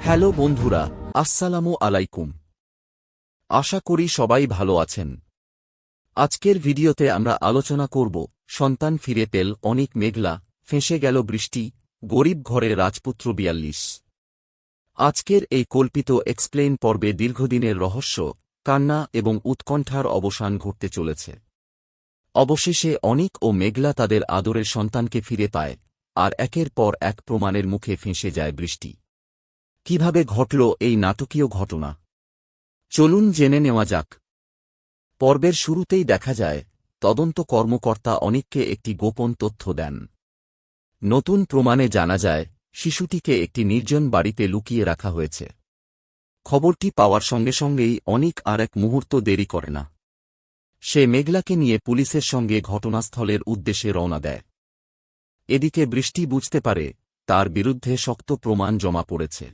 Hello বন্ধুরা, আসসালামু আলাইকুম। আশা করি সবাই ভালো আছেন। আজকের ভিডিওতে আমরা আলোচনা করব সন্তান ফিরে পেল অনেক মেঘলা, ফেঁসে গেল বৃষ্টি, গরিব ঘরের রাজপুত্র ৪২। আজকের এই কল্পিত এক্সপ্লেইন পর্বে দীর্ঘদিনের রহস্য, কান্না এবং উৎকণ্ঠার অবসান ঘটতে চলেছে। অবশেষে অনিক ও মেঘলা তাদের আদরের সন্তানকে ফিরে পায়, আর একের পর এক প্রমাণের মুখে ফেঁসে যায় বৃষ্টি। কিভাবে ঘটল এই নাটকীয় ঘটনা, চলুন জেনে নেওয়া যাক। পর্বের শুরুতেই দেখা যায়, তদন্ত কর্মকর্তা অনিককে একটি গোপন তথ্য দেন। নতুন প্রমাণে জানা যায়, শিশুটিকে একটি নির্জন বাড়িতে লুকিয়ে রাখা হয়েছে। খবরটি পাওয়ার সঙ্গে সঙ্গেই অনিক আর এক মুহূর্ত দেরি করে না। সে মেঘলাকে নিয়ে পুলিশের সঙ্গে ঘটনাস্থলের উদ্দেশ্যে রওনা দেয়। এদিকে বৃষ্টি বুঝতে পারে, তার বিরুদ্ধে শক্ত প্রমাণ জমা পড়েছে।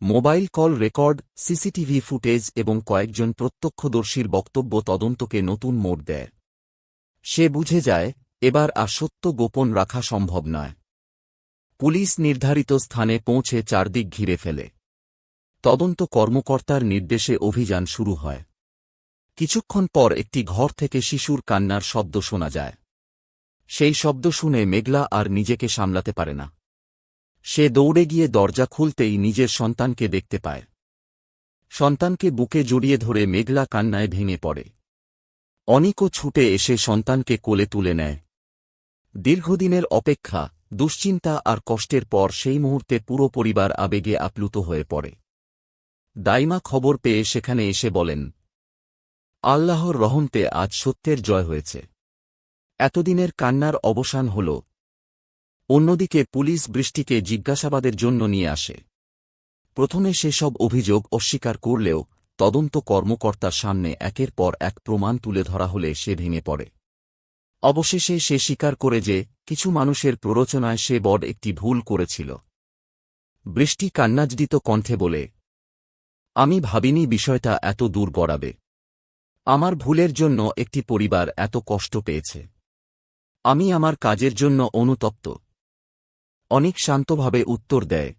Mobile call record, CCTV footage এবং কয়েকজন প্রত্যক্ষদর্শীর বক্তব্য তদন্তকে নতুন মোড় দেয়। সে বুঝে যায়, এবার আর সত্য গোপন রাখা সম্ভব নয়। পুলিশ নির্ধারিত স্থানে পৌঁছে চারদিক ঘিরে ফেলে। তদন্ত কর্মকর্তার নির্দেশে অভিযান শুরু হয়। কিছুক্ষণ পর একটি ঘর থেকে শিশুর কান্নার শব্দ শোনা যায়। সেই শব্দ শুনে মেঘলা আর নিজেকে সামলাতে পারে না। সে দৌড়ে গিয়ে দরজা খুলতেই নিজের সন্তানকে দেখতে পায়। সন্তানকে বুকে জড়িয়ে ধরে মেঘলা কান্নায় ভেঙে পড়ে। অনিকও ছুটে এসে সন্তানকে কোলে তুলে নেয়। দীর্ঘদিনের অপেক্ষা, দুশ্চিন্তা আর কষ্টের পর সেই মুহূর্তে পুরো পরিবার আবেগে আপ্লুত হয়ে পড়ে। দাইমা খবর পেয়ে সেখানে এসে বলেন, আল্লাহর রহমতে আজ সত্যের জয় হয়েছে। এতদিনের কান্নার অবসান হল। অন্যদিকে পুলিশ বৃষ্টিকে জিজ্ঞাসাবাদের জন্য নিয়ে আসে। প্রথমে সেসব অভিযোগ অস্বীকার করলেও তদন্ত কর্মকর্তার সামনে একের পর এক প্রমাণ তুলে ধরা হলে সে ভেঙে পড়ে। অবশেষে সে স্বীকার করে যে, কিছু মানুষের প্ররোচনায় সে বড় একটি ভুল করেছিল। বৃষ্টি কান্নাজড়িত কণ্ঠে বলে, আমি ভাবিনি বিষয়টা এত দূর গড়াবে। আমার ভুলের জন্য একটি পরিবার এত কষ্ট পেয়েছে। আমি আমার কাজের জন্য অনুতপ্ত। অনেক শান্তভাবে উত্তর দেয়,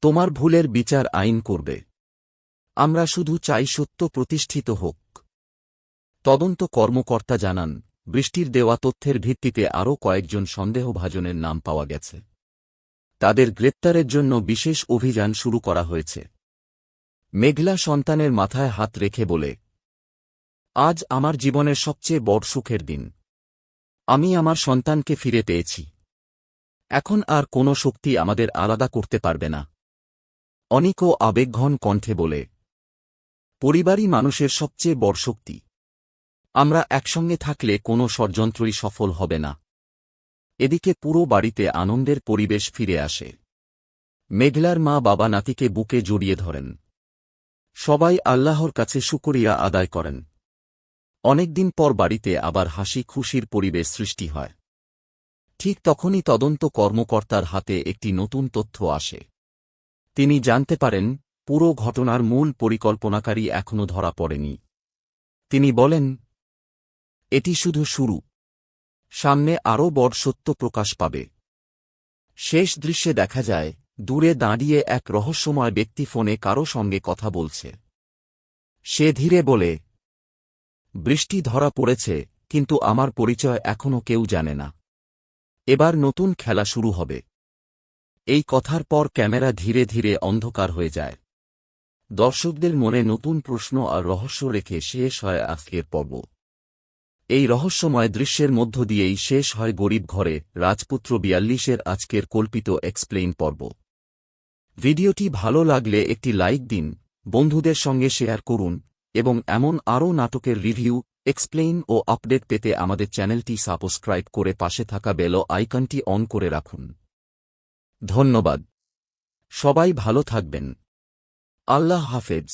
তোমার ভুলের বিচার আইন করবে। আমরা শুধু চাই সত্য প্রতিষ্ঠিত হোক। তদন্ত কর্মকর্তা জানান, বৃষ্টির দেওয়া তথ্যের ভিত্তিতে আরও কয়েকজন সন্দেহভাজনের নাম পাওয়া গেছে। তাদের গ্রেপ্তারের জন্য বিশেষ অভিযান শুরু করা হয়েছে। মেঘলা সন্তানের মাথায় হাত রেখে বলে, আজ আমার জীবনের সবচেয়ে বড় সুখের দিন। আমি আমার সন্তানকে ফিরে পেয়েছি। এখন আর কোনো শক্তি আমাদের আলাদা করতে পারবে না। অনিকও আবেগঘন কণ্ঠে বলে, পরিবারই মানুষের সবচেয়ে বড় শক্তি। আমরা একসঙ্গে থাকলে কোনো ষড়যন্ত্রই সফল হবে না। এদিকে পুরো বাড়িতে আনন্দের পরিবেশ ফিরে আসে। মেঘলার মা বাবা নাতিকে বুকে জড়িয়ে ধরেন। সবাই আল্লাহর কাছে শুকরিয়া আদায় করেন। অনেকদিন পর বাড়িতে আবার হাসি খুশির পরিবেশ সৃষ্টি হয়। ঠিক তখনই তদন্ত কর্মকর্তার হাতে একটি নতুন তথ্য আসে। তিনি জানতে পারেন, পুরো ঘটনার মূল পরিকল্পনাকারী এখনও ধরা পড়েনি। তিনি বলেন, এটি শুধু শুরু। সামনে আরও বড় সত্য প্রকাশ পাবে। শেষ দৃশ্যে দেখা যায়, দূরে দাঁড়িয়ে এক রহস্যময় ব্যক্তি ফোনে কারও সঙ্গে কথা বলছে। সে ধীরে বলে, বৃষ্টি ধরা পড়েছে, কিন্তু আমার পরিচয় এখনও কেউ জানে না। এবার নতুন খেলা শুরু হবে। এই কথার পর ক্যামেরা ধীরে ধীরে অন্ধকার হয়ে যায়। দর্শকদের মনে নতুন প্রশ্ন আর রহস্য রেখে শেষ হয় আজকের পর্ব। এই রহস্যময় দৃশ্যের মধ্য দিয়েই শেষ হয় গরিব ঘরে রাজপুত্র ৪২-এর আজকের কল্পিত এক্সপ্লেইন পর্ব। ভিডিওটি ভালো লাগলে একটি লাইক দিন, বন্ধুদের সঙ্গে শেয়ার করুন এবং এমন আরও নাটকের রিভিউ, এক্সপ্লেইন ও আপডেট পেতে আমাদের চ্যানেলটি সাবস্ক্রাইব করে পাশে থাকা বেল আইকনটি অন করে রাখুন। ধন্যবাদ। সবাই ভালো থাকবেন। আল্লাহ হাফেজ।